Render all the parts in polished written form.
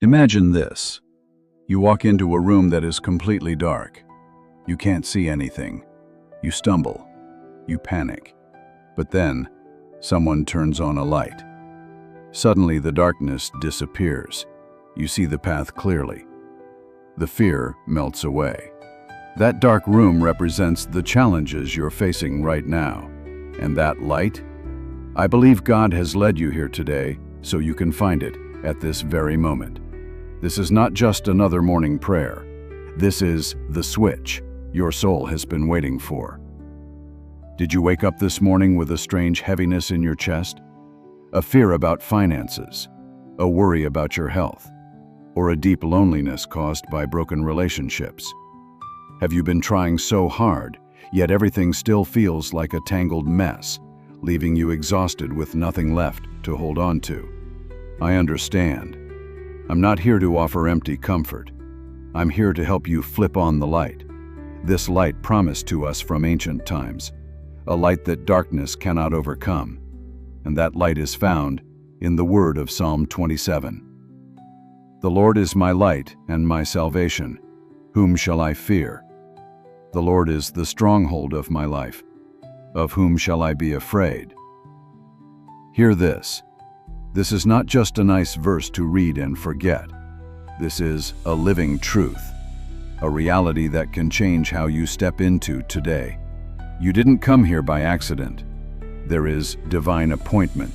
Imagine this. You walk into a room that is completely dark. You can't see anything. You stumble. You panic. But then, someone turns on a light. Suddenly, the darkness disappears. You see the path clearly. The fear melts away. That dark room represents the challenges you're facing right now. And that light? I believe God has led you here today so you can find it at this very moment. This is not just another morning prayer. This is the switch your soul has been waiting for. Did you wake up this morning with a strange heaviness in your chest? A fear about finances, a worry about your health, or a deep loneliness caused by broken relationships? Have you been trying so hard, yet everything still feels like a tangled mess, leaving you exhausted with nothing left to hold on to? I understand. I'm not here to offer empty comfort. I'm here to help you flip on the light. This light promised to us from ancient times, a light that darkness cannot overcome. And that light is found in the word of Psalm 27. The Lord is my light and my salvation. Whom shall I fear? The Lord is the stronghold of my life. Of whom shall I be afraid? Hear this. This is not just a nice verse to read and forget. This is a living truth, a reality that can change how you step into today. You didn't come here by accident. There is divine appointment.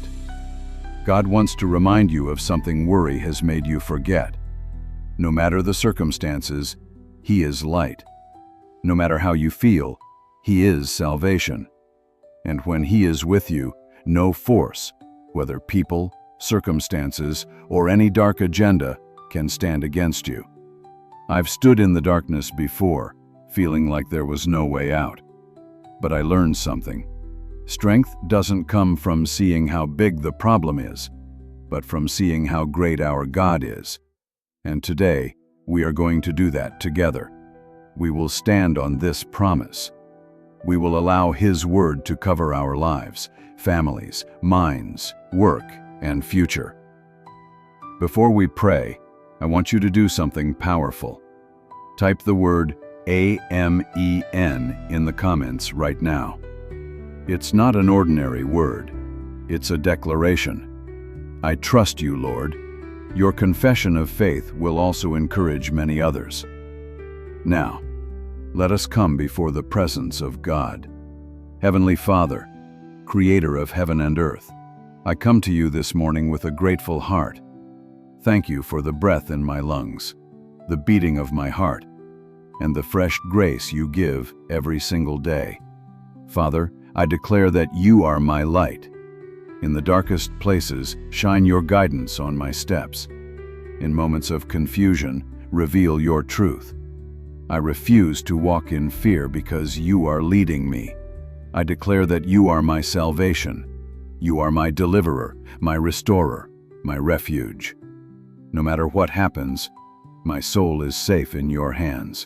God wants to remind you of something worry has made you forget. No matter the circumstances, He is light. No matter how you feel, He is salvation. And when He is with you, no force, whether people, circumstances, or any dark agenda, can stand against you. I've stood in the darkness before, feeling like there was no way out. But I learned something. Strength doesn't come from seeing how big the problem is, but from seeing how great our God is. And today, we are going to do that together. We will stand on this promise. We will allow His word to cover our lives, families, minds, work, and future. Before we pray, I want you to do something powerful. Type the word AMEN in the comments right now. It's not an ordinary word. It's a declaration. I trust you, Lord. Your confession of faith will also encourage many others. Now, let us come before the presence of God. Heavenly Father, Creator of heaven and earth, I come to you this morning with a grateful heart. Thank you for the breath in my lungs, the beating of my heart, and the fresh grace you give every single day. Father, I declare that you are my light. In the darkest places, shine your guidance on my steps. In moments of confusion, reveal your truth. I refuse to walk in fear because you are leading me. I declare that you are my salvation. You are my deliverer, my restorer, my refuge. No matter what happens, my soul is safe in your hands.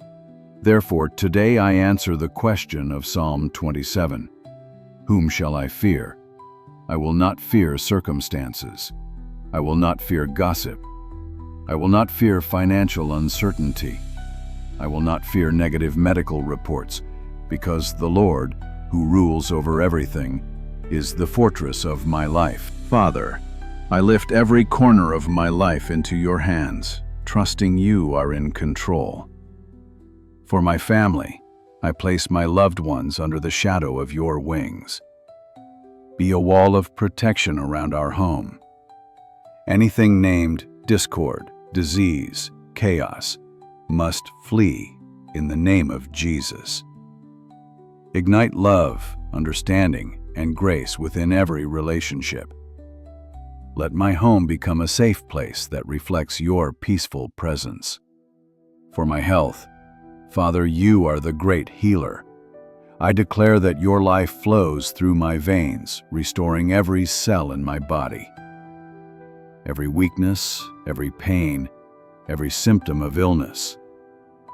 Therefore, today I answer the question of Psalm 27. Whom shall I fear? I will not fear circumstances. I will not fear gossip. I will not fear financial uncertainty. I will not fear negative medical reports, because the Lord, who rules over everything, is the fortress of my life. Father, I lift every corner of my life into your hands, trusting you are in control. For my family, I place my loved ones under the shadow of your wings. Be a wall of protection around our home. Anything named discord, disease, chaos, must flee in the name of Jesus. Ignite love, understanding, and grace within every relationship. Let my home become a safe place that reflects your peaceful presence. For my health, Father, you are the great healer. I declare that your life flows through my veins, restoring every cell in my body. Every weakness, every pain, every symptom of illness,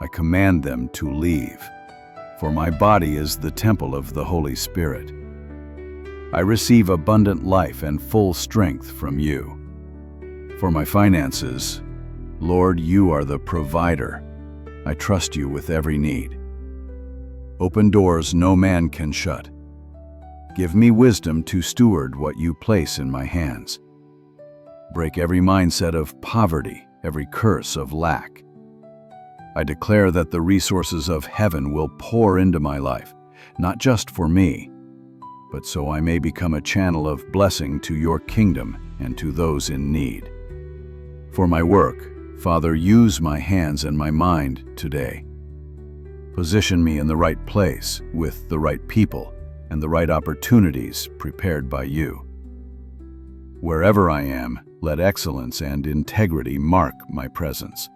I command them to leave, for my body is the temple of the Holy Spirit. I receive abundant life and full strength from you. For my finances, Lord, you are the provider. I trust you with every need. Open doors no man can shut. Give me wisdom to steward what you place in my hands. Break every mindset of poverty, every curse of lack. I declare that the resources of heaven will pour into my life, not just for me, but so I may become a channel of blessing to your kingdom and to those in need. For my work, Father, use my hands and my mind today. Position me in the right place with the right people and the right opportunities prepared by you. Wherever I am, let excellence and integrity mark my presence.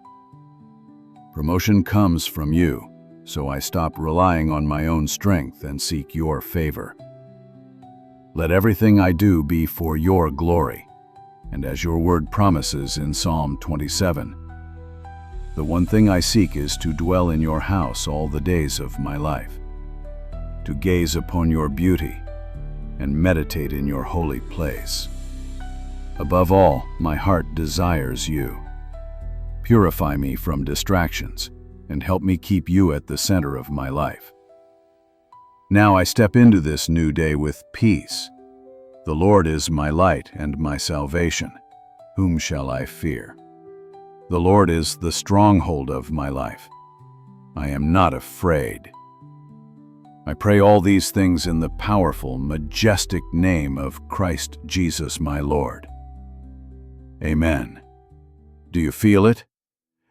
Promotion comes from you, so I stop relying on my own strength and seek your favor. Let everything I do be for your glory, and as your word promises in Psalm 27, the one thing I seek is to dwell in your house all the days of my life, to gaze upon your beauty and meditate in your holy place. Above all, my heart desires you. Purify me from distractions and help me keep you at the center of my life. Now I step into this new day with peace. The Lord is my light and my salvation. Whom shall I fear? The Lord is the stronghold of my life. I am not afraid. I pray all these things in the powerful, majestic name of Christ Jesus my Lord. Amen. Do you feel it?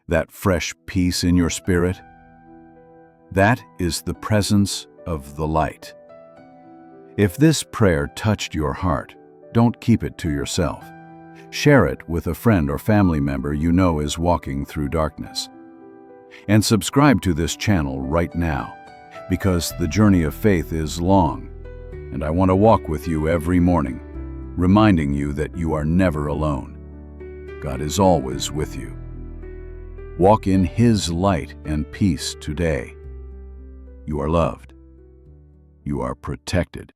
That fresh peace in your spirit? That is the presence of the light. If this prayer touched your heart, don't keep it to yourself. Share it with a friend or family member you know is walking through darkness. And subscribe to this channel right now, because the journey of faith is long, and I want to walk with you every morning, reminding you that you are never alone. God is always with you. Walk in His light and peace today. You are loved. You are protected.